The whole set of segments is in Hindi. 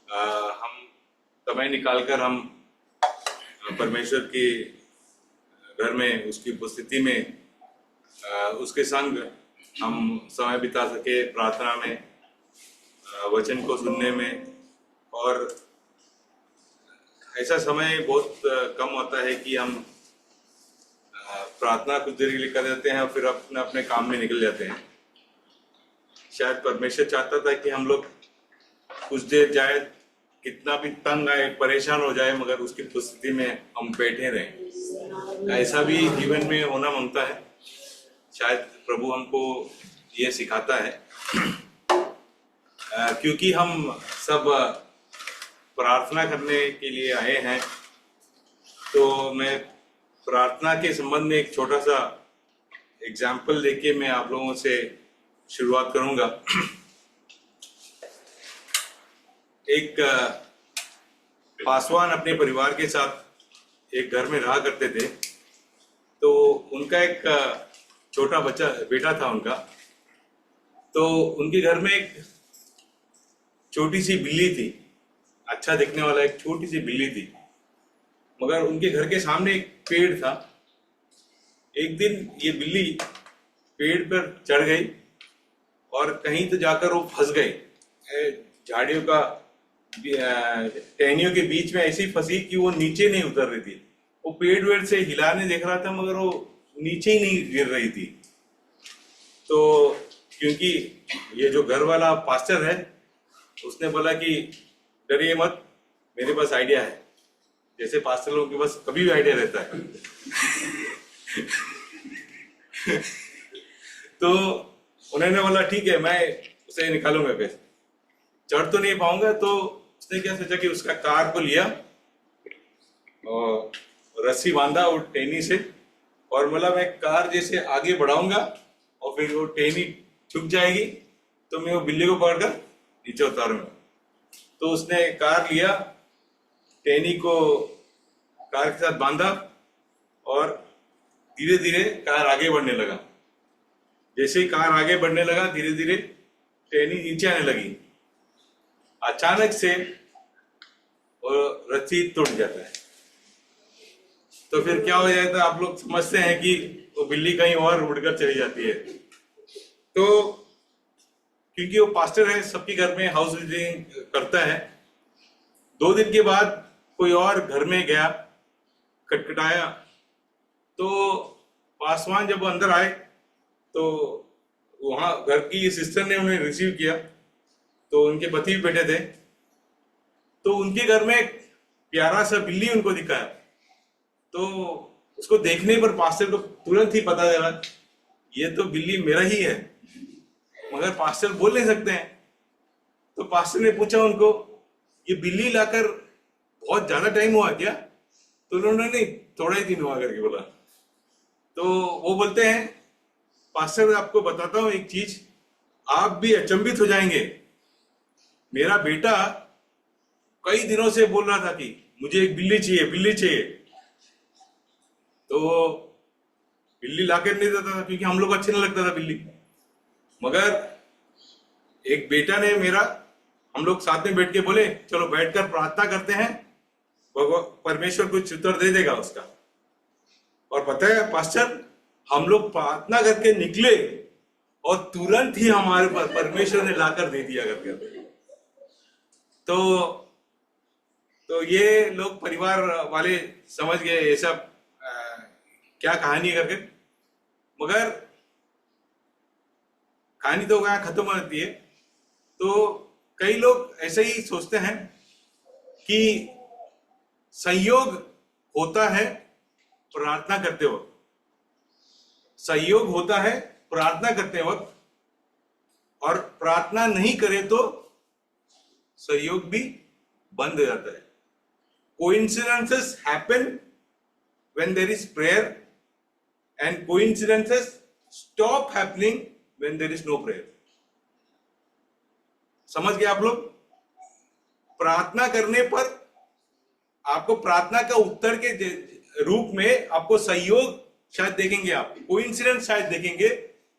हम समय निकालकर हम परमेश्वर के घर में उसकी उपस्थिति में उसके संग हम समय बिता सके, प्रार्थना में, वचन को सुनने में। और ऐसा समय बहुत कम होता है कि हम प्रार्थना कुछ देर के लिए कर देते हैं और फिर अपने अपने काम में निकल जाते हैं। शायद परमेश्वर चाहता था कि हम लोग कुछ देर जाए, कितना भी तंग आए, परेशान हो जाए, मगर उसकी उपस्थिति में हम बैठे रहें। ऐसा भी जीवन में होना मांगता है। शायद प्रभु हमको ये सिखाता है क्योंकि हम सब प्रार्थना करने के लिए आए हैं। तो मैं प्रार्थना के संबंध में एक छोटा सा एग्जाम्पल लेके मैं आप लोगों से शुरुआत करूंगा। एक पासवान अपने परिवार के साथ एक घर में रहा करते थे। तो उनका एक छोटा बेटा था उनका। तो उनके घर में एक छोटी सी बिल्ली थी, अच्छा दिखने वाला एक छोटी सी बिल्ली थी। मगर उनके घर के सामने एक पेड़ था। एक दिन ये बिल्ली पेड़ पर चढ़ गई और कहीं तो जाकर वो फंस गई। झाड़ियों का टहनियों के बीच में ऐसी फंसी कि वो नीचे नहीं उतर रही थी। वो पेड़ वेड़ से हिलाने देख रहा था मगर वो नीचे ही नहीं गिर रही थी। तो क्योंकि ये जो घर वाला पास्टर है उसने बोला कि डरिए मत, मेरे पास आइडिया है। जैसे पास्टर लोगों के पास कभी भी आइडिया रहता है। तो उन्होंने बोला ठीक है, मैं उसे निकालूंगा। कैसे चढ़ तो नहीं पाऊंगा। तो उसने क्या सोचा कि उसका कार को लिया और रस्सी बांधा वो टेनी से, और बोला मैं कार जैसे आगे बढ़ाऊंगा और फिर वो टेनी छुप जाएगी तो मैं वो बिल्ली को पकड़कर नीचे उतारूंगा। तो उसने कार लिया, टेनी को कार के साथ बांधा और धीरे धीरे कार आगे बढ़ने लगा। जैसे ही कार आगे बढ़ने लगा धीरे धीरे टेनी नीचे आने लगी। अचानक से वो रस्सी टूट जाता है। तो फिर क्या हो जाता है, आप लोग समझते हैं कि वो बिल्ली कहीं और उड़कर चली जाती है। तो क्योंकि वो पास्टर है, सबके घर में हाउस विजिटिंग करता है। 2 दिन के बाद कोई और घर में गया, खटखटाया। तो पासवान जब अंदर आए तो वहां घर की सिस्टर ने उन्हें रिसीव किया। तो उनके पति भी बैठे थे। तो उनके घर में एक प्यारा सा बिल्ली उनको दिखाया। तो उसको देखने पर पास्टर को तुरंत ही पता चला ये तो बिल्ली मेरा ही है, मगर पास्टर बोल नहीं सकते हैं। तो पास्टर ने पूछा उनको, ये बिल्ली लाकर बहुत ज्यादा टाइम हुआ क्या? तो उन्होंने नहीं, थोड़ा ही दिन हुआ करके बोला। तो वो बोलते हैं, पास्टर आपको बताता हूं एक चीज, आप भी अचंभित हो जाएंगे। मेरा बेटा कई दिनों से बोल रहा था कि मुझे एक बिल्ली चाहिए, बिल्ली चाहिए। तो बिल्ली लाकर नहीं देता था क्योंकि हम लोग अच्छे नहीं लगता था बिल्ली। मगर एक बेटा ने मेरा, हम लोग साथ में बैठ के बोले चलो बैठकर प्रार्थना करते हैं, परमेश्वर कुछ उत्तर दे देगा उसका। और पता है पास्टर, हम लोग प्रार्थना करके निकले और तुरंत ही हमारे पास परमेश्वर ने लाकर दे दिया करके। तो ये लोग परिवार वाले समझ गए ये सब क्या कहानी है करके। मगर कहानी तो वहां खत्म हो जाती है। तो कई लोग ऐसे ही सोचते हैं कि संयोग होता है प्रार्थना करते वक्त, संयोग होता है प्रार्थना करते वक्त, और प्रार्थना नहीं करे तो संयोग भी बंद हो जाता है। Coincidences happen when there is prayer and coincidences stop happening when there is no prayer. समझ गए आप लोग? प्रार्थना करने पर आपको प्रार्थना का उत्तर के रूप में आपको संयोग शायद देखेंगे, आप कोइंसिडेंस शायद देखेंगे।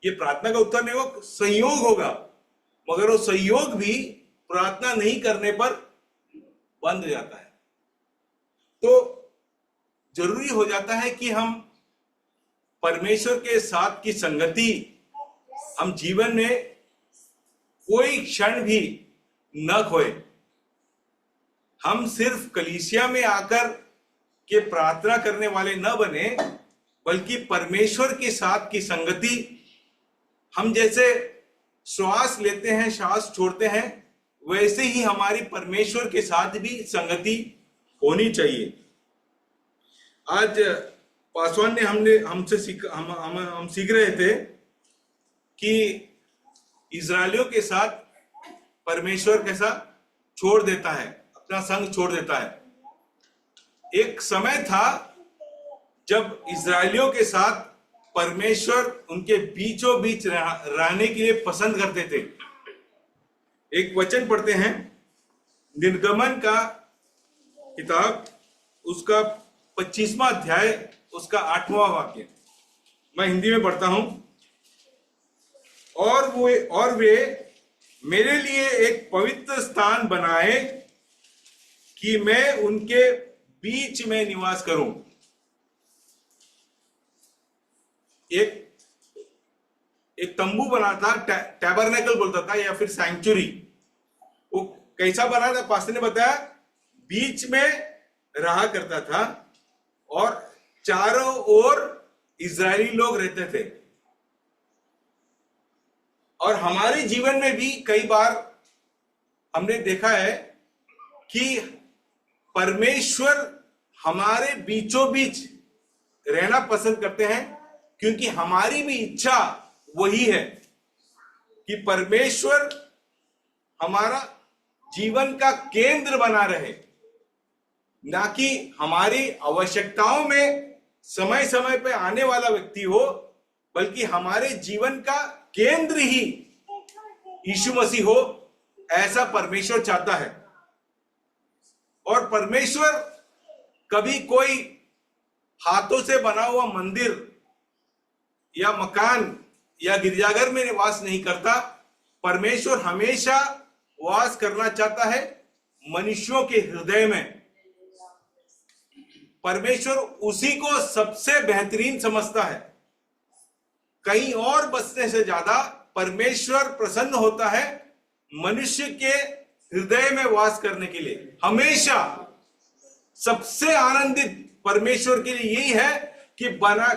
ये प्रार्थना का उत्तर नहीं होगा, संयोग होगा। मगर वो संयोग भी प्रार्थना नहीं करने पर बंद हो जाता है। तो जरूरी हो जाता है कि हम परमेश्वर के साथ की संगति हम जीवन में कोई क्षण भी न खोए। हम सिर्फ कलीसिया में आकर के प्रार्थना करने वाले न बने, बल्कि परमेश्वर के साथ की संगति, हम जैसे श्वास लेते हैं श्वास छोड़ते हैं, वैसे ही हमारी परमेश्वर के साथ भी संगति होनी चाहिए। आज पासवान ने हमसे हम सीख रहे थे कि इजरायलियों के साथ परमेश्वर कैसा छोड़ देता है, अपना संग छोड़ देता है। एक समय था जब इजरायलियों के साथ परमेश्वर उनके बीचों बीच रहने के लिए पसंद करते थे। एक वचन पढ़ते हैं, निर्गमन का किताब, उसका 25वां अध्याय, उसका 8वां वाक्य। मैं हिंदी में पढ़ता हूं। और वे मेरे लिए एक पवित्र स्थान बनाए कि मैं उनके बीच में निवास करूं। एक तंबू बना था, टैबरनेकल बोलता था या फिर सैंक्चुरी। वो कैसा बना था? पास्टर ने बताया, बीच में रहा करता था और चारों ओर इजरायली लोग रहते थे। और हमारे जीवन में भी कई बार हमने देखा है कि परमेश्वर हमारे बीचों बीच रहना पसंद करते हैं, क्योंकि हमारी भी इच्छा वही है कि परमेश्वर हमारा जीवन का केंद्र बना रहे, ना कि हमारी आवश्यकताओं में समय समय पे आने वाला व्यक्ति हो, बल्कि हमारे जीवन का केंद्र ही यीशु मसीह हो। ऐसा परमेश्वर चाहता है। और परमेश्वर कभी कोई हाथों से बना हुआ मंदिर या मकान या गिरजाघर में निवास नहीं करता। परमेश्वर हमेशा वास करना चाहता है मनुष्यों के हृदय में। परमेश्वर उसी को सबसे बेहतरीन समझता है। कहीं और बसने से ज्यादा परमेश्वर प्रसन्न होता है मनुष्य के हृदय में वास करने के लिए। हमेशा सबसे आनंदित परमेश्वर के लिए यही है कि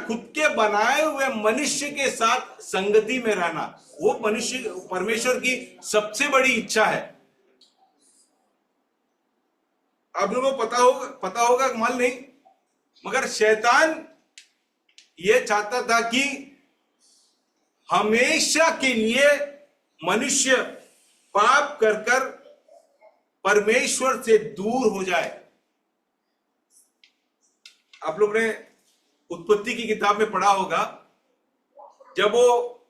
खुद के बनाए हुए मनुष्य के साथ संगति में रहना। वो परमेश्वर की सबसे बड़ी इच्छा है। आप लोगों को पता होगा माल नहीं, मगर शैतान ये चाहता था कि हमेशा के लिए मनुष्य पाप कर परमेश्वर से दूर हो जाए। आप लोग ने उत्पत्ति की किताब में पढ़ा होगा, जब वो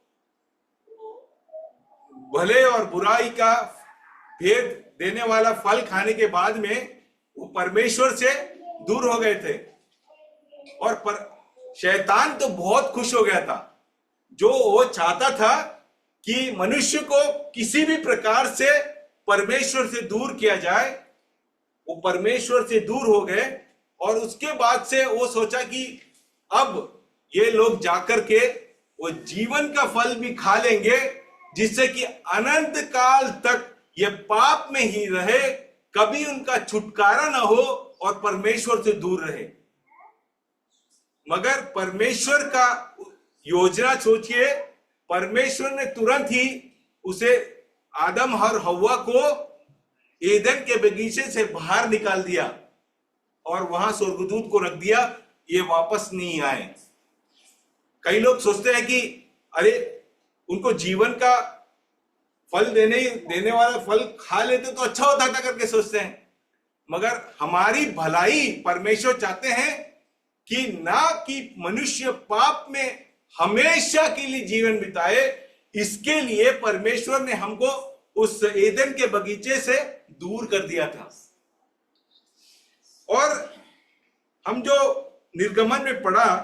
भले और बुराई का भेद देने वाला फल खाने के बाद में वो परमेश्वर से दूर हो गए थे। और शैतान तो बहुत खुश हो गया था। जो वो चाहता था कि मनुष्य को किसी भी प्रकार से परमेश्वर से दूर किया जाए, वो परमेश्वर से दूर हो गए। और उसके बाद से वो सोचा कि अब ये लोग जाकर के वो जीवन का फल भी खा लेंगे, जिससे कि अनंत काल तक ये पाप में ही रहे, कभी उनका छुटकारा ना हो और परमेश्वर से दूर रहे। मगर परमेश्वर का योजना सोचिए, परमेश्वर ने तुरंत ही उसे आदम और हव्वा को एदन के बगीचे से बाहर निकाल दिया और वहां स्वर्गदूत को रख दिया, ये वापस नहीं आए। कई लोग सोचते हैं कि अरे उनको जीवन का फल देने वाला फल खा लेते तो अच्छा होता था करके सोचते हैं। मगर हमारी भलाई परमेश्वर चाहते हैं कि ना कि मनुष्य पाप में हमेशा के लिए जीवन बिताए। इसके लिए परमेश्वर ने हमको उस एदन के बगीचे से दूर कर दिया था। और हम जो निर्गमन में पढ़ा,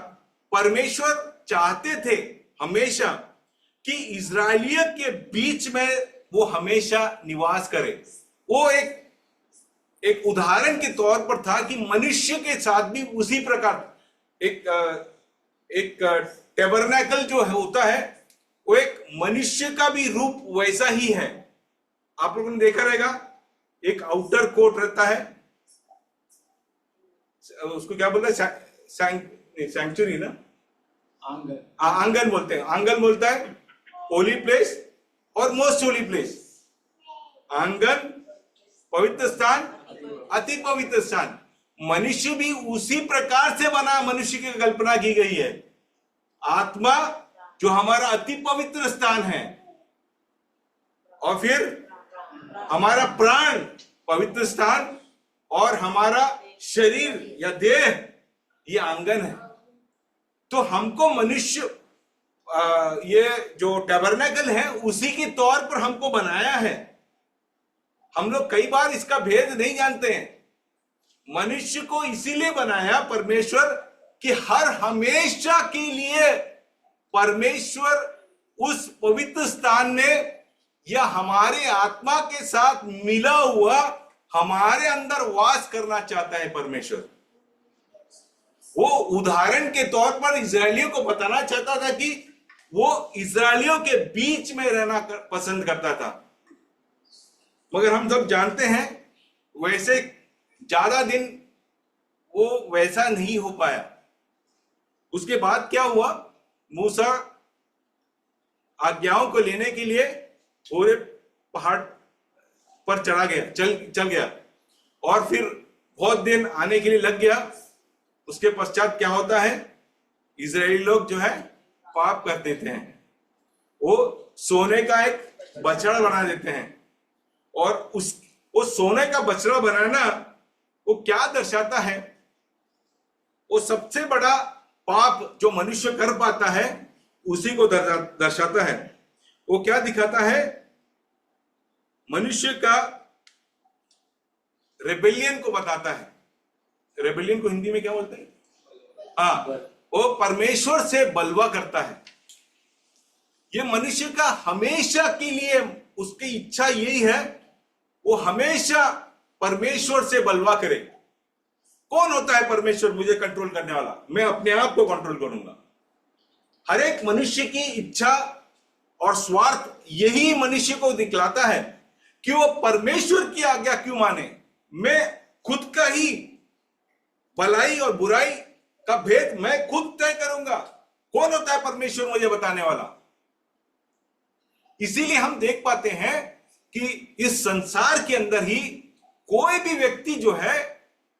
परमेश्वर चाहते थे हमेशा कि इजरायलियत के बीच में वो हमेशा निवास करे। वो एक एक उदाहरण के तौर पर था कि मनुष्य के साथ भी उसी प्रकार एक टेबरनेकल जो है होता है, वो एक मनुष्य का भी रूप वैसा ही है। आप लोगों ने देखा रहेगा, एक आउटर कोट रहता है, उसको क्या बोलते हैं, सैंक्चुरी ना, आंगन बोलते हैं। आंगन बोलता है होली प्लेस और मोस्ट होली प्लेस। आंगन पवित्र स्थान, अति पवित्र स्थान। मनुष्य भी उसी प्रकार से बना, मनुष्य की कल्पना की गई है। आत्मा जो हमारा अति पवित्र स्थान है, और फिर हमारा प्राण पवित्र स्थान, और हमारा शरीर या देह ये आंगन है। तो हमको मनुष्य ये जो टैबरनेकल है उसी के तौर पर हमको बनाया है। हम लोग कई बार इसका भेद नहीं जानते हैं। मनुष्य को इसीलिए बनाया परमेश्वर कि हर हमेशा के लिए परमेश्वर उस पवित्र स्थान में या हमारे आत्मा के साथ मिला हुआ हमारे अंदर वास करना चाहता है परमेश्वर। वो उदाहरण के तौर पर इजरायलियों को बताना चाहता था कि वो इजरायलियों के बीच में रहना पसंद करता था। मगर हम सब जानते हैं वैसे ज्यादा दिन वो वैसा नहीं हो पाया। उसके बाद क्या हुआ, मूसा आज्ञाओं को लेने के लिए पूरे पहाड़ पर चढ़ा गया, चल गया, और फिर बहुत दिन आने के लिए लग गया। उसके पश्चात क्या होता है, इजरायली लोग जो है पाप कर देते हैं। वो सोने का एक बछड़ा बना देते हैं, और वो सोने का बछड़ा बनाना वो क्या दर्शाता है, वो सबसे बड़ा पाप जो मनुष्य कर पाता है उसी को दर्शाता है। वो क्या दिखाता है, मनुष्य का रेबेलियन को बताता है। रेबेलियन को हिंदी में क्या बोलते हैं, वो परमेश्वर से बलवा करता है। ये मनुष्य का हमेशा के लिए उसकी इच्छा यही है, वो हमेशा परमेश्वर से बलवा करे। कौन होता है परमेश्वर मुझे कंट्रोल करने वाला, मैं अपने आप को कंट्रोल करूंगा। हर एक मनुष्य की इच्छा और स्वार्थ यही मनुष्य को दिखलाता है कि वो परमेश्वर की आज्ञा क्यों माने। मैं खुद का ही भलाई और बुराई का भेद मैं खुद तय करूंगा। कौन होता है परमेश्वर मुझे बताने वाला। इसीलिए हम देख पाते हैं कि इस संसार के अंदर ही कोई भी व्यक्ति जो है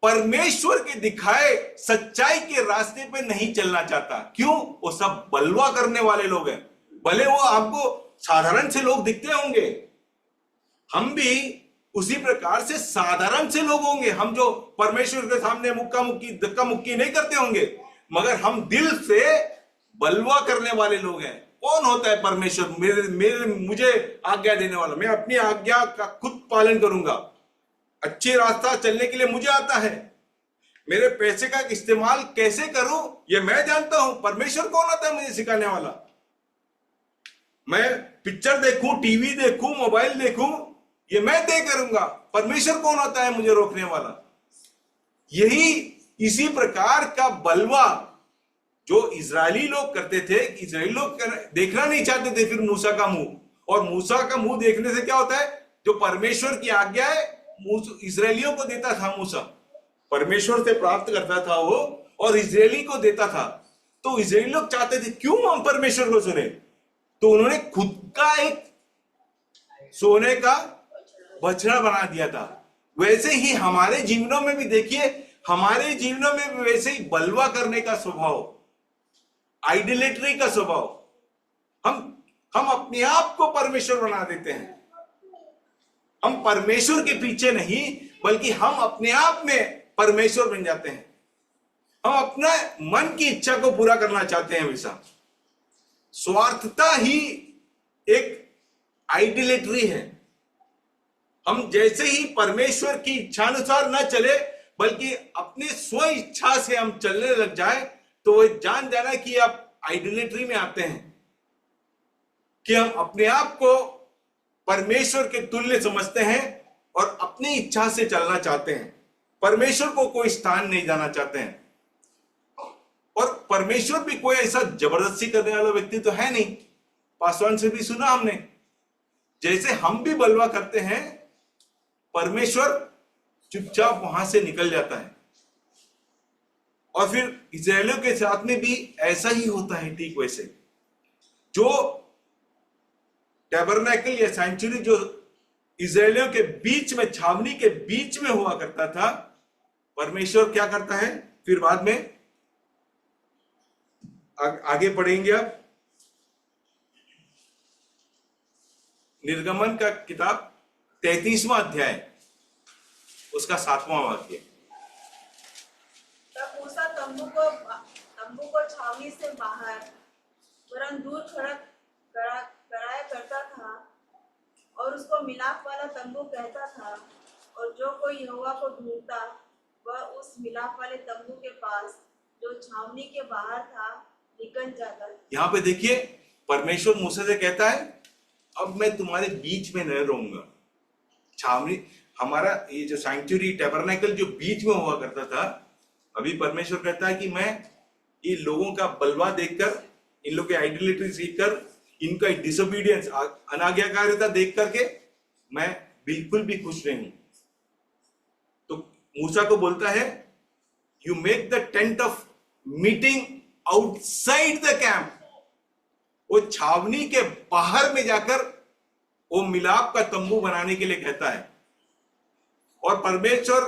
परमेश्वर के दिखाए सच्चाई के रास्ते पे नहीं चलना चाहता। क्यों, वो सब बलवा करने वाले लोग हैं। भले वो आपको साधारण से लोग दिखते होंगे, हम भी उसी प्रकार से साधारण से लोग होंगे। हम जो परमेश्वर के सामने मुक्का मुक्की धक्का मुक्की नहीं करते होंगे, मगर हम दिल से बलवा करने वाले लोग हैं। कौन होता है परमेश्वर, मुझे आज्ञा देने वाला। मैं अपनी आज्ञा का खुद पालन करूंगा। अच्छे रास्ता चलने के लिए मुझे आता है। मेरे पैसे का इस्तेमाल कैसे करूं ये मैं जानता हूं। परमेश्वर कौन होता है मुझे सिखाने वाला। मैं पिक्चर देखूं, टीवी देखूं, मोबाइल देखूं, ये मैं तय करूंगा। परमेश्वर कौन होता है मुझे रोकने वाला। यही इसी प्रकार का बलवा जो इजरायली लोग करते थे। इजरायली लोग देखना नहीं चाहते थे फिर मूसा का मुंह, और मूसा का मुंह देखने से क्या होता है, जो परमेश्वर की आज्ञा है इजरायलियों को देता था मूसा, परमेश्वर से प्राप्त करता था वो और इजरायली को देता था। तो इजरायली लोग चाहते थे क्यों हम परमेश्वर को सुने, तो उन्होंने खुद का एक सोने का बछड़ा बना दिया था। वैसे ही हमारे जीवनों में भी देखिए, हमारे जीवनों में भी वैसे ही बलवा करने का स्वभाव, आइडोलेट्री का स्वभाव, हम अपने आप को परमेश्वर बना देते हैं। हम परमेश्वर के पीछे नहीं, बल्कि हम अपने आप में परमेश्वर बन जाते हैं। हम अपना मन की इच्छा को पूरा करना चाहते हैं हमेशा। स्वार्थता ही एक आइडोलेट्री है। हम जैसे ही परमेश्वर की इच्छानुसार न चले, बल्कि अपनी स्व इच्छा से हम चलने लग जाए, तो वो जान जाना कि आप आइडोलेट्री में आते हैं, कि हम अपने आप को परमेश्वर के तुल्य समझते हैं और अपनी इच्छा से चलना चाहते हैं, परमेश्वर को कोई स्थान नहीं जाना चाहते हैं। और परमेश्वर भी कोई ऐसा जबरदस्ती करने वाला व्यक्ति तो है नहीं। पासवान से भी सुना हमने, जैसे हम भी बलवा करते हैं, परमेश्वर चुपचाप वहां से निकल जाता है। और फिर इस्राएलियों के साथ में भी ऐसा ही होता है। ठीक वैसे जो टैबरनेकल या सैंक्चुरी जो इस्राएलियों के बीच में, छावनी के बीच में हुआ करता था, परमेश्वर क्या करता है फिर बाद में, आगे पढ़ेंगे आप निर्गमन का किताब 33वां अध्याय, उसका 7वां वाक्य। तब मूसा तंबू को छावनी से बाहर वरन दूर खड़ा कराया करता था और उसको मिलाप वाला तंबू कहता था। और जो कोई यहोवा को ढूंढता वह उस मिलाप वाले तंबू के पास जो छावनी के बाहर था निकल जाता। यहाँ पे देखिए, परमेश्वर मूसा से कहता है, अब मैं तुम्हारे बीच में नहीं रहूंगा। छावनी, हमारा ये जो सैंक्चुरी टैबरनेकल जो बीच में हुआ करता था, अभी परमेश्वर कहता है कि मैं ये लोगों का बलवा देखकर, इन लोगों की आइडियलिटी देखकर, इनका डिसोबीडियंस, अनाज्ञाकारिता देख करके मैं बिल्कुल भी खुश नहीं हूं। तो मूसा को बोलता है, you make the tent of meeting outside the camp. वो छावनी के बाहर में जाकर वो मिलाप का तंबू बनाने के लिए कहता है। और परमेश्वर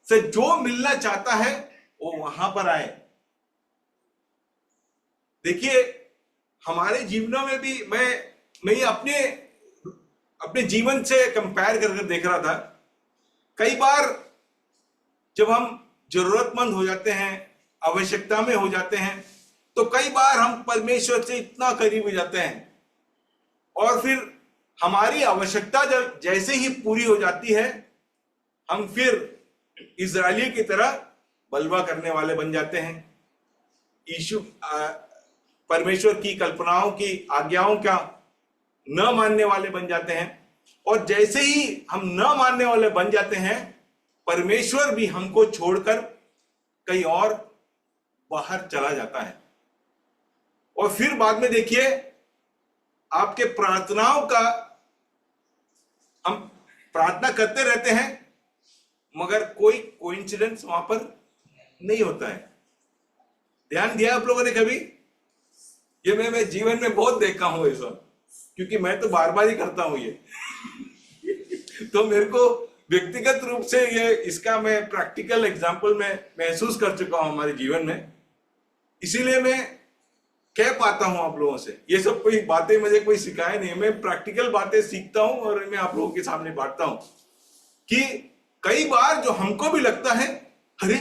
से जो मिलना चाहता है वो वहां पर आए। देखिए, हमारे जीवनों में भी मैं अपने जीवन से कंपेयर करके देख रहा था। कई बार जब हम जरूरतमंद हो जाते हैं, आवश्यकता में हो जाते हैं, तो कई बार हम परमेश्वर से इतना करीब हो जाते हैं और फिर हमारी आवश्यकता जब जैसे ही पूरी हो जाती है, हम फिर इजरायली की तरह बलवा करने वाले बन जाते हैं। यीशु परमेश्वर की कल्पनाओं की आज्ञाओं का न मानने वाले बन जाते हैं। और जैसे ही हम न मानने वाले बन जाते हैं, परमेश्वर भी हमको छोड़कर कहीं और बाहर चला जाता है। और फिर बाद में देखिए, आपके प्रार्थनाओं का, हम प्रार्थना करते रहते हैं मगर कोई कोइंसिडेंस वहां पर नहीं होता है। ध्यान दिया आप लोगों ने कभी? ये मैं जीवन में बहुत देखा हूं ऐसा, क्योंकि मैं तो बार बार ही करता हूं ये तो मेरे को व्यक्तिगत रूप से ये इसका मैं प्रैक्टिकल एग्जांपल में महसूस कर चुका हूं हमारे जीवन में। इसीलिए मैं कह पाता हूं आप लोगों से। ये सब कोई बातें मुझे कोई सिखाए नहीं, मैं प्रैक्टिकल बातें सीखता हूं और मैं आप लोगों के सामने बांटता हूं कि कई बार जो हमको भी लगता है, अरे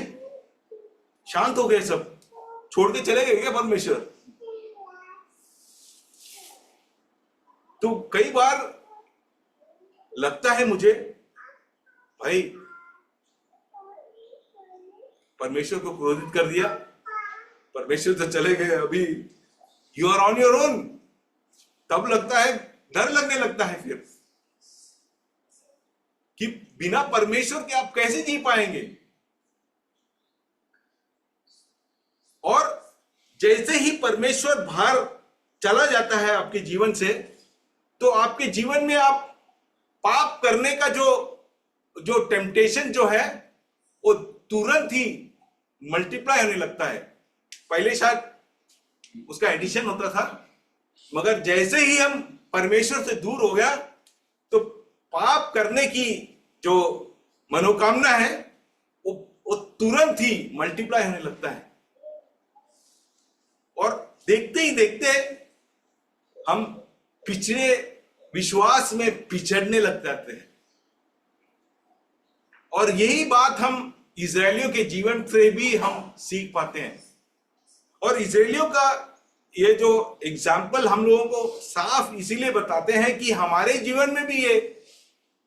शांत हो गए, सब छोड़ के चले गए क्या परमेश्वर, तो कई बार लगता है मुझे, भाई परमेश्वर को क्रोधित कर दिया, परमेश्वर तो चले गए, अभी you are on your own. तब लगता है, डर लगने लगता है फिर कि बिना परमेश्वर के आप कैसे जी पाएंगे। और जैसे ही परमेश्वर बाहर चला जाता है आपके जीवन से, तो आपके जीवन में आप पाप करने का जो टेम्पटेशन जो है वो तुरंत ही मल्टीप्लाई होने लगता है। पहले शायद उसका एडिशन होता था, मगर जैसे ही हम परमेश्वर से दूर हो गया तो पाप करने की जो मनोकामना है वो तुरंत ही मल्टीप्लाई होने लगता है। और देखते ही देखते हम पिछड़े विश्वास में पिछड़ने लग जाते हैं। और यही बात हम इजरायलियों के जीवन से भी हम सीख पाते हैं। और इजरायलियों का ये जो एग्जाम्पल हम लोगों को साफ इसीलिए बताते हैं कि हमारे जीवन में भी ये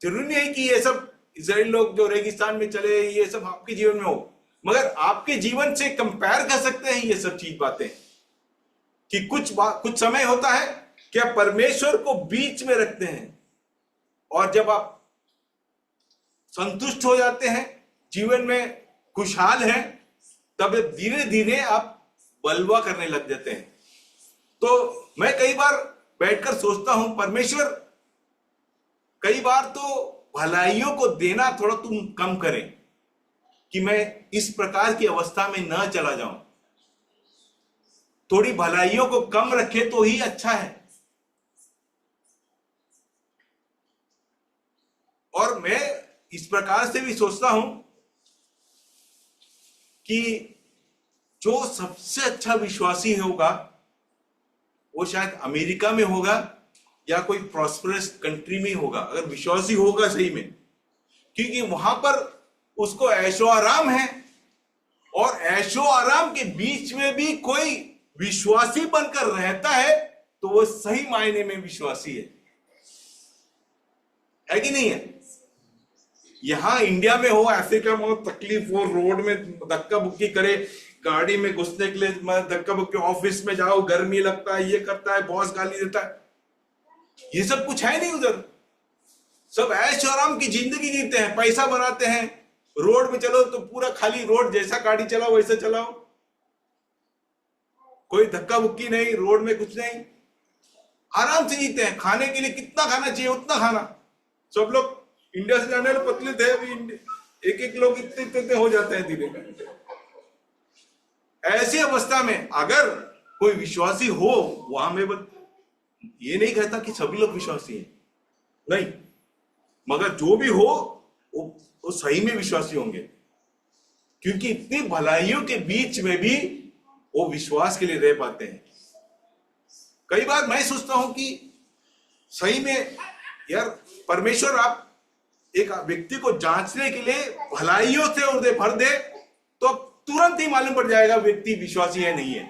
जरूरी नहीं है कि ये सब इजराइल लोग जो रेगिस्तान में चले ये सब आपके जीवन में हो, मगर आपके जीवन से कंपेयर कर सकते हैं ये सब चीज बातें कि कुछ समय होता है कि आप परमेश्वर को बीच में रखते हैं, और जब आप संतुष्ट हो जाते हैं, जीवन में खुशहाल हैं, तब धीरे धीरे आप बलवा करने लग जाते हैं। तो मैं कई बार बैठकर सोचता हूं, परमेश्वर कई बार तो भलाइयों को देना थोड़ा तुम कम करें कि मैं इस प्रकार की अवस्था में न चला जाऊं। थोड़ी भलाइयों को कम रखे तो ही अच्छा है। और मैं इस प्रकार से भी सोचता हूं कि जो सबसे अच्छा विश्वासी होगा वो शायद अमेरिका में होगा या कोई प्रॉस्परस कंट्री में होगा, अगर विश्वासी होगा सही में, क्योंकि वहां पर उसको ऐशो आराम है। और ऐशो आराम के बीच में भी कोई विश्वासी बनकर रहता है तो वो सही मायने में विश्वासी है कि नहीं है? यहां इंडिया में हो, अफ्रीका में हो, तकलीफ हो, रोड में धक्का बुक्की करे, गाड़ी में घुसने के लिए धक्का बुक्की, ऑफिस में जाओ गर्मी लगता है, ये करता है, बॉस गाली देता है, ये सब कुछ है नहीं उधर। सब ऐश आराम की जिंदगी जीते हैं, पैसा बनाते हैं। रोड में चलो तो पूरा खाली रोड, जैसा गाड़ी चलाओ वैसे चलाओ, कोई धक्का बुक्की नहीं, रोड में कुछ नहीं, आराम से जीते हैं। खाने के लिए कितना खाना चाहिए उतना खाना। सब लोग इंडिया से जाने वाले पतले थे, अभी एक एक लोग इतने इतने हो जाते हैं धीरे। ऐसी अवस्था में अगर कोई विश्वासी हो वहां में, ये नहीं कहता कि सभी लोग विश्वासी हैं, नहीं, मगर जो भी हो वो सही में विश्वासी होंगे, क्योंकि इतनी भलाइयों के बीच में भी वो विश्वास के लिए रह पाते हैं। कई बार मैं सोचता हूं कि सही में यार परमेश्वर आप एक व्यक्ति को जांचने के लिए भलाइयों से उसे भर दे तो तुरंत ही मालूम पड़ जाएगा व्यक्ति विश्वासी है नहीं है।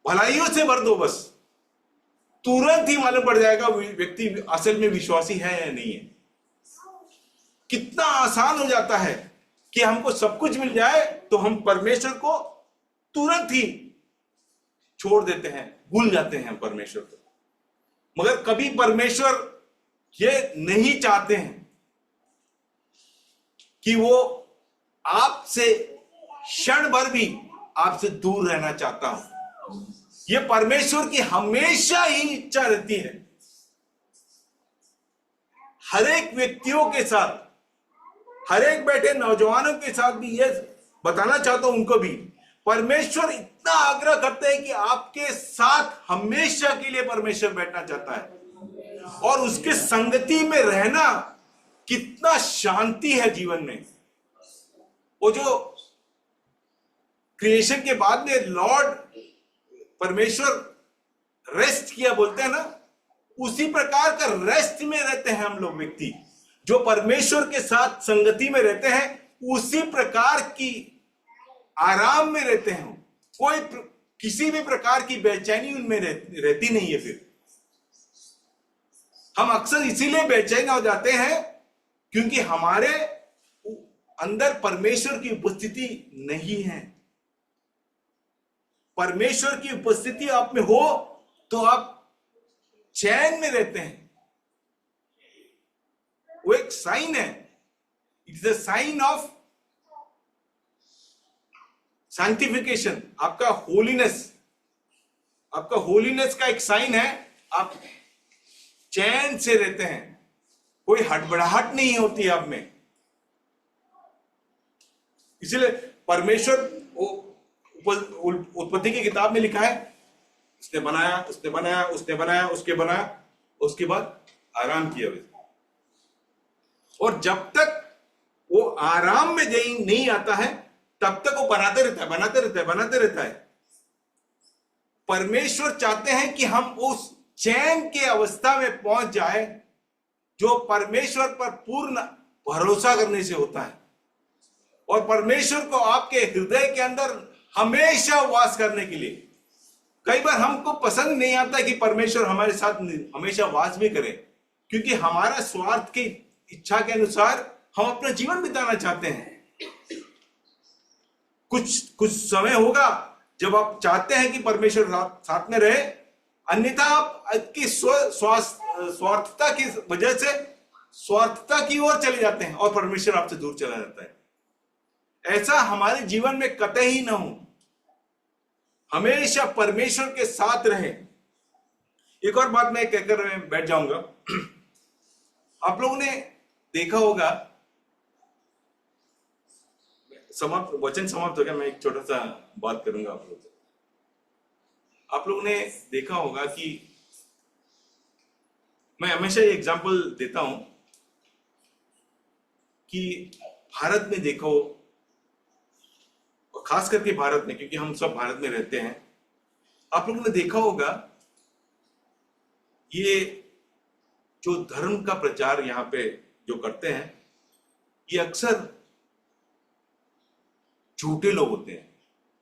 भलाइयों से भर दो बस, तुरंत ही मालूम पड़ जाएगा व्यक्ति असल में विश्वासी है या नहीं है। कितना आसान हो जाता है कि हमको सब कुछ मिल जाए तो हम परमेश्वर को तुरंत ही छोड़ देते हैं, भूल जाते हैं परमेश्वर को। मगर कभी परमेश्वर ये नहीं चाहते हैं कि वो आपसे क्षण भर भी आपसे दूर रहना चाहता हूं। ये परमेश्वर की हमेशा ही इच्छा रहती है। हर एक व्यक्तियों के साथ, हर एक बैठे नौजवानों के साथ भी ये बताना चाहता हूं उनको भी, परमेश्वर इतना आग्रह करते हैं कि आपके साथ हमेशा के लिए परमेश्वर बैठना चाहता है। और उसके संगति में रहना कितना शांति है जीवन में। वो जो क्रिएशन के बाद में लॉर्ड परमेश्वर रेस्ट किया बोलते हैं ना, उसी प्रकार का रेस्ट में रहते हैं हम लोग व्यक्ति। जो परमेश्वर के साथ संगति में रहते हैं उसी प्रकार की आराम में रहते हैं। कोई किसी भी प्रकार की बेचैनी उनमें रहती नहीं है। फिर हम अक्सर इसीलिए बेचैन हो जाते हैं क्योंकि हमारे अंदर परमेश्वर की उपस्थिति नहीं है। परमेश्वर की उपस्थिति आप में हो तो आप चैन में रहते हैं। वो एक साइन है, it's a sign of sanctification. आपका होलीनेस का एक साइन है। आप चैन से रहते हैं, कोई हड़बड़ाहट नहीं होती आप में। इसलिए परमेश्वर उत्पत्ति की किताब में लिखा है, उसने बनाया, उसने बनाया, उसने बनाया, उसके बनाया, उसके बाद आराम किया। और जब तक वो आराम में नहीं आता है तब तक वो बनाते रहता है। परमेश्वर चाहते हैं कि हम उस चैन के अवस्था में पहुंच जाए जो परमेश्वर पर पूर्ण भरोसा करने से होता है, और परमेश्वर को आपके हृदय के अंदर हमेशा वास करने के लिए। कई बार हमको पसंद नहीं आता कि परमेश्वर हमारे साथ हमेशा वास भी करे, क्योंकि हमारा स्वार्थ की इच्छा के अनुसार हम अपना जीवन बिताना चाहते हैं। कुछ समय होगा जब आप चाहते हैं कि परमेश्वर साथ में रहे, अन्यथा आपकी स्वार्थता की वजह से स्वार्थता की ओर चले जाते हैं और परमेश्वर आपसे दूर चला जाता है। ऐसा हमारे जीवन में कतई ना हो, हमेशा परमेश्वर के साथ रहे। एक और बात मैं कहकर मैं बैठ जाऊंगा। आप लोगों ने देखा होगा, वचन समाप्त हो गया, मैं एक छोटा सा बात करूंगा आप लोगों से। आप लोगों ने देखा होगा कि मैं हमेशा ये एग्जांपल देता हूं कि भारत में देखो, और खास करके भारत में, क्योंकि हम सब भारत में रहते हैं, आप लोगों ने देखा होगा ये जो धर्म का प्रचार यहाँ पे जो करते हैं, ये अक्सर झूठे लोग होते हैं।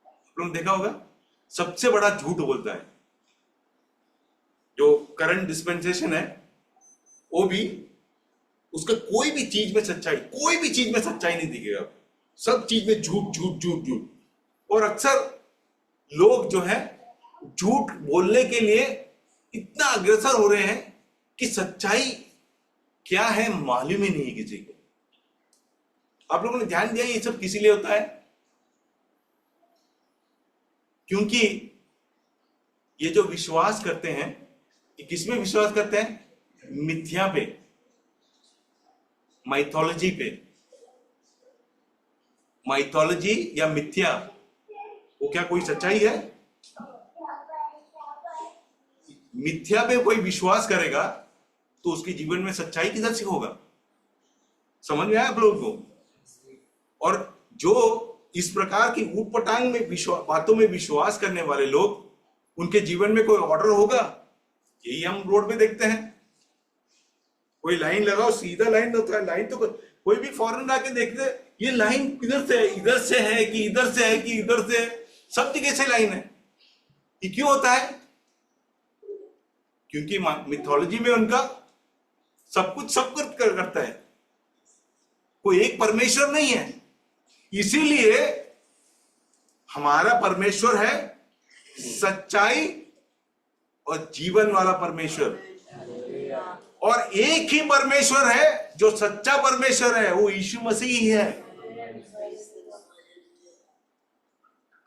आप लोगों ने देखा होगा, सबसे बड़ा झूठ बोलता है। जो करंट डिस्पेंसेशन है वो भी, उसका कोई भी चीज में सच्चाई नहीं दिखेगा। सब चीज में झूठ झूठ झूठ झूठ। और अक्सर लोग जो है झूठ बोलने के लिए इतना अग्रसर हो रहे हैं कि सच्चाई क्या है मालूम ही नहीं है किसी को। आप लोगों ने ध्यान दिया ये सब किस लिए होता है? क्योंकि ये जो विश्वास करते हैं, ये किसमें विश्वास करते हैं? मिथ्या पे, माइथोलॉजी पे। माइथोलॉजी या मिथ्या, वो क्या कोई सच्चाई है? मिथ्या पे कोई विश्वास करेगा तो उसके जीवन में सच्चाई किधर से होगा? समझ में आया आप लोगों को? और जो इस प्रकार की ऊटपटांग में बातों में विश्वास करने वाले लोग, उनके जीवन में कोई ऑर्डर होगा? यही हम रोड पे देखते हैं। कोई लाइन लगाओ, सीधा लाइन होता है। लाइन तो कोई भी फॉरेन आके देखते, ये लाइन किधर से है? इधर से है कि इधर से है कि इधर से है? सब जगह से लाइन है। ये क्यों होता है? क्योंकि मिथोलॉजी में उनका सब कुछ करता है। कोई एक परमेश्वर नहीं है। इसीलिए हमारा परमेश्वर है सच्चाई और जीवन वाला परमेश्वर। और एक ही परमेश्वर है जो सच्चा परमेश्वर है, वो यीशु मसीह ही है।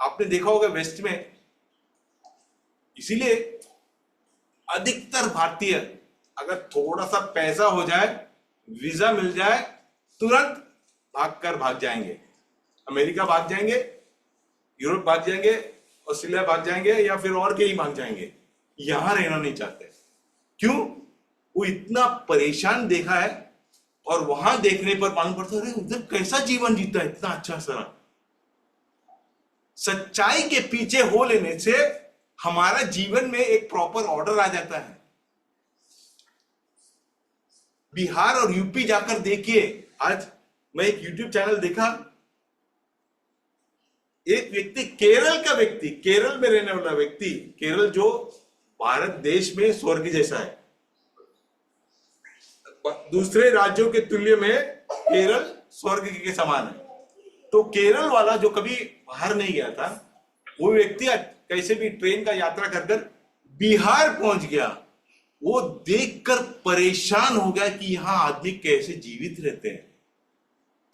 आपने देखा होगा वेस्ट में, इसीलिए अधिकतर भारतीय अगर थोड़ा सा पैसा हो जाए, वीजा मिल जाए, तुरंत भाग जाएंगे। अमेरिका भाग जाएंगे, यूरोप भाग जाएंगे, ऑस्ट्रेलिया भाग जाएंगे, या फिर और कहीं भाग जाएंगे। यहां रहना नहीं चाहते। क्यों? वो इतना परेशान देखा है, और वहां देखने पर मालूम पड़ता है उधर कैसा जीवन जीता है, इतना अच्छा सारा। सच्चाई के पीछे हो लेने से हमारा जीवन में एक प्रॉपर ऑर्डर आ जाता है। बिहार और यूपी जाकर देखिए। आज मैं एक यूट्यूब चैनल देखा, एक व्यक्ति, केरल में रहने वाला व्यक्ति, केरल जो भारत देश में स्वर्ग जैसा है, दूसरे राज्यों के तुल्य में केरल स्वर्ग के समान है। तो केरल वाला जो कभी बाहर नहीं गया था, वो व्यक्ति कैसे भी ट्रेन का यात्रा कर बिहार पहुंच गया। वो देखकर परेशान हो गया कि यहां आदमी कैसे जीवित रहते हैं।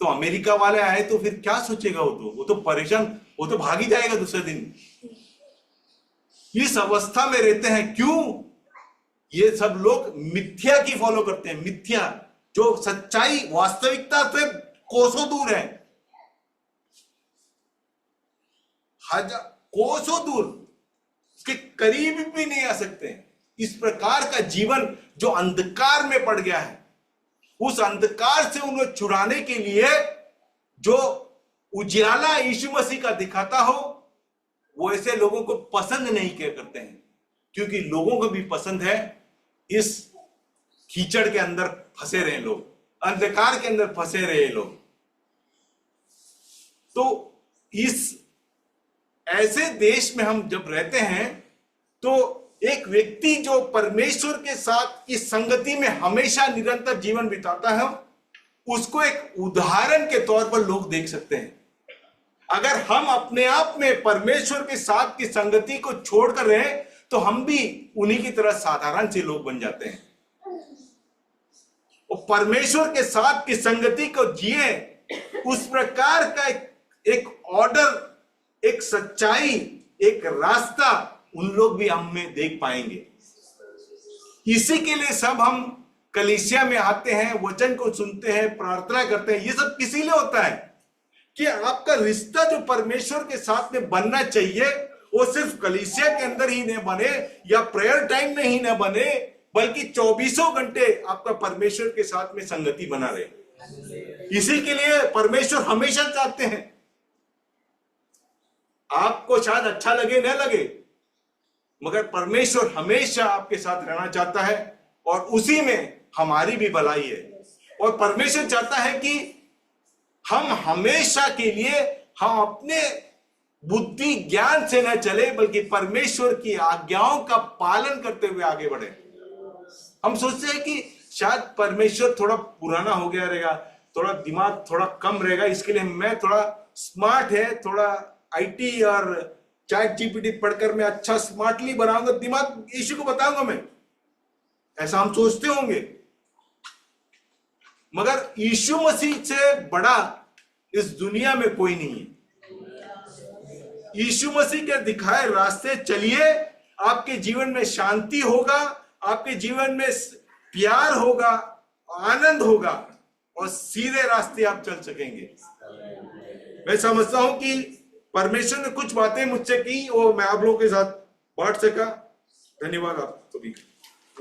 तो अमेरिका वाले आए तो फिर क्या सोचेगा? वो तो परेशान, वो तो भाग ही जाएगा दूसरे दिन। इस अवस्था में रहते हैं। क्यों? ये सब लोग मिथ्या की फॉलो करते हैं। मिथ्या, जो सच्चाई वास्तविकता से कोसों दूर है, कोसों दूर, उसके करीब भी नहीं आ सकते। इस प्रकार का जीवन जो अंधकार में पड़ गया है, उस अंधकार से उन्हें छुड़ाने के लिए जो उजाला यीशु मसीह का दिखाता हो, वो ऐसे लोगों को पसंद नहीं करते हैं। क्योंकि लोगों को भी पसंद है इस कीचड़ के अंदर फंसे रहे लोग, अंधकार के अंदर फंसे रहे लोग। तो इस ऐसे देश में हम जब रहते हैं, तो एक व्यक्ति जो परमेश्वर के साथ की संगति में हमेशा निरंतर जीवन बिताता है, उसको एक उदाहरण के तौर पर लोग देख सकते हैं। अगर हम अपने आप में परमेश्वर के साथ की संगति को छोड़कर रहे, तो हम भी उन्हीं की तरह साधारण से लोग बन जाते हैं। और परमेश्वर के साथ की संगति को जिए, उस प्रकार का एक ऑर्डर, एक सच्चाई, एक रास्ता उन लोग भी हम में देख पाएंगे। इसी के लिए सब हम कलीसिया में आते हैं, वचन को सुनते हैं, प्रार्थना करते हैं। ये सब किसी लिए होता है कि आपका रिश्ता जो परमेश्वर के साथ में बनना चाहिए वो सिर्फ कलीसिया के अंदर ही न बने या प्रेयर टाइम में ही न बने, बल्कि 24 घंटे आपका परमेश्वर के साथ में संगति बना रहे। इसी के लिए परमेश्वर हमेशा चाहते हैं, आपको शायद अच्छा लगे न लगे, मगर परमेश्वर हमेशा आपके साथ रहना चाहता है और उसी में हमारी भी भलाई है। और परमेश्वर चाहता है कि हम हमेशा के लिए हम अपने बुद्धि ज्ञान से न चले, बल्कि परमेश्वर की आज्ञाओं का पालन करते हुए आगे बढ़े। हम सोचते हैं कि शायद परमेश्वर थोड़ा पुराना हो गया रहेगा, थोड़ा दिमाग थोड़ा कम रहेगा, इसके लिए मैं थोड़ा स्मार्ट है, थोड़ा आईटी और चैट जीपीटी पढ़कर मैं अच्छा स्मार्टली बनाऊंगा, दिमाग यीशु को बताऊंगा मैं, ऐसा हम सोचते होंगे। मगर यीशु मसीह से बड़ा इस दुनिया में कोई नहीं है। यीशु मसीह के दिखाए रास्ते चलिए, आपके जीवन में शांति होगा, आपके जीवन में प्यार होगा, आनंद होगा और सीधे रास्ते आप चल सकेंगे। मैं समझता हूं कि परमेश्वर ने कुछ बातें मुझसे की, वो मैं आप लोगों के साथ बांट सका। धन्यवाद आप सभी का।